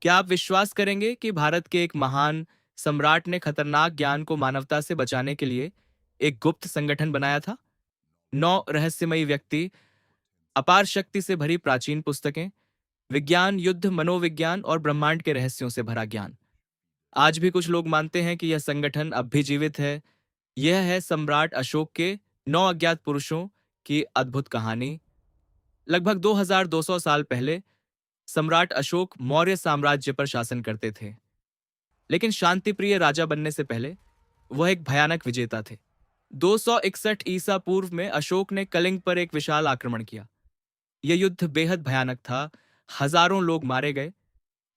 क्या आप विश्वास करेंगे कि भारत के एक महान सम्राट ने खतरनाक ज्ञान को मानवता से बचाने के लिए एक गुप्त संगठन बनाया था? 9 रहस्यमयी व्यक्ति, अपार शक्ति से भरी प्राचीन पुस्तकें, विज्ञान, युद्ध, मनोविज्ञान और ब्रह्मांड के रहस्यों से भरा ज्ञान। आज भी कुछ लोग मानते हैं कि यह संगठन अब भी जीवित है। यह है सम्राट अशोक के 9 अज्ञात पुरुषों की अद्भुत कहानी। लगभग 2200 साल पहले सम्राट अशोक मौर्य साम्राज्य पर शासन करते थे, लेकिन शांतिप्रिय राजा बनने से पहले वह एक भयानक विजेता थे। 261 ईसा पूर्व में अशोक ने कलिंग पर एक विशाल आक्रमण किया। यह युद्ध बेहद भयानक था। हजारों लोग मारे गए,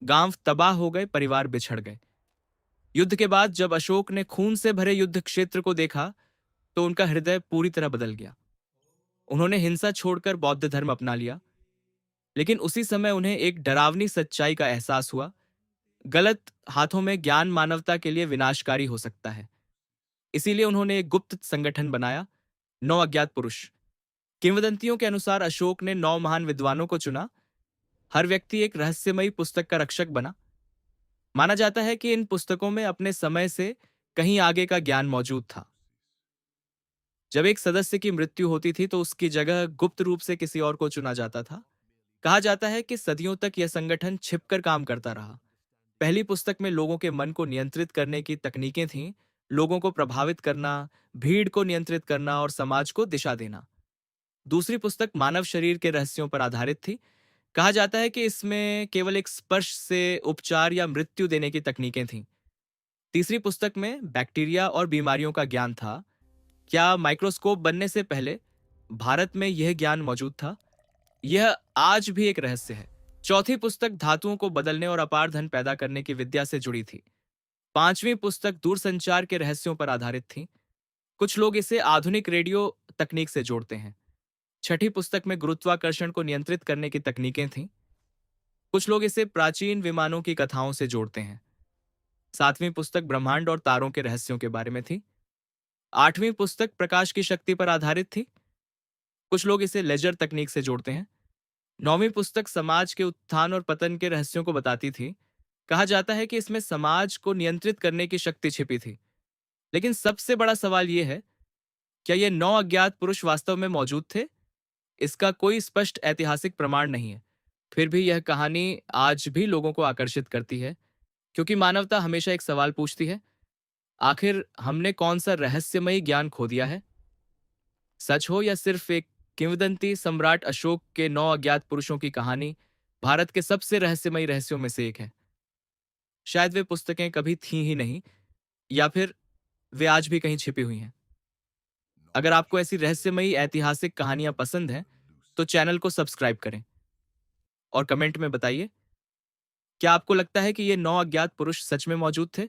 गांव तबाह हो गए, परिवार बिछड़ गए। युद्ध के बाद जब अशोक ने खून से भरे युद्ध क्षेत्र को देखा, तो उनका हृदय पूरी तरह बदल गया। उन्होंने हिंसा छोड़कर बौद्ध धर्म अपना लिया। लेकिन उसी समय उन्हें एक डरावनी सच्चाई का एहसास हुआ। गलत हाथों में ज्ञान मानवता के लिए विनाशकारी हो सकता है। इसीलिए उन्होंने एक गुप्त संगठन बनाया, 9 अज्ञात पुरुष। किंवदंतियों के अनुसार अशोक ने 9 महान विद्वानों को चुना। हर व्यक्ति एक रहस्यमयी पुस्तक का रक्षक बना। माना जाता है कि इन पुस्तकों में अपने समय से कहीं आगे का ज्ञान मौजूद था। जब एक सदस्य की मृत्यु होती थी तो उसकी जगह गुप्त रूप से किसी और को चुना जाता था। कहा जाता है कि सदियों तक यह संगठन छिपकर काम करता रहा। पहली पुस्तक में लोगों के मन को नियंत्रित करने की तकनीकें थीं, लोगों को प्रभावित करना, भीड़ को नियंत्रित करना और समाज को दिशा देना। दूसरी पुस्तक मानव शरीर के रहस्यों पर आधारित थी। कहा जाता है कि इसमें केवल एक स्पर्श से उपचार या मृत्यु देने की तकनीकें थीं। तीसरी पुस्तक में बैक्टीरिया और बीमारियों का ज्ञान था। क्या माइक्रोस्कोप बनने से पहले भारत में यह ज्ञान मौजूद था? यह आज भी एक रहस्य है। चौथी पुस्तक धातुओं को बदलने और अपार धन पैदा करने की विद्या से जुड़ी थी। पांचवी पुस्तक दूरसंचार के रहस्यों पर आधारित थी। कुछ लोग इसे आधुनिक रेडियो तकनीक से जोड़ते हैं। छठी पुस्तक में गुरुत्वाकर्षण को नियंत्रित करने की तकनीकें थीं। कुछ लोग इसे प्राचीन विमानों की कथाओं से जोड़ते हैं। सातवीं पुस्तक ब्रह्मांड और तारों के रहस्यों के बारे में थी। आठवीं पुस्तक प्रकाश की शक्ति पर आधारित थी। कुछ लोग इसे लेजर तकनीक से जोड़ते हैं। नौवीं पुस्तक समाज के उत्थान और पतन के रहस्यों को बताती थी। कहा जाता है कि इसमें समाज को नियंत्रित करने की शक्ति छिपी थी। लेकिन सबसे बड़ा सवाल यह है, क्या ये 9 अज्ञात पुरुष वास्तव में मौजूद थे? इसका कोई स्पष्ट ऐतिहासिक प्रमाण नहीं है। फिर भी यह कहानी आज भी लोगों को आकर्षित करती है, क्योंकि मानवता हमेशा एक सवाल पूछती है, आखिर हमने कौन सा रहस्यमयी ज्ञान खो दिया है? सच हो या सिर्फ एक किंवदंती, सम्राट अशोक के 9 अज्ञात पुरुषों की कहानी भारत के सबसे रहस्यमयी रहस्यों में से एक है। शायद वे पुस्तकें कभी थीं ही नहीं, या फिर वे आज भी कहीं छिपी हुई हैं। अगर आपको ऐसी रहस्यमयी ऐतिहासिक कहानियां पसंद हैं, तो चैनल को सब्सक्राइब करें और कमेंट में बताइए, क्या आपको लगता है कि ये 9 अज्ञात पुरुष सच में मौजूद थे?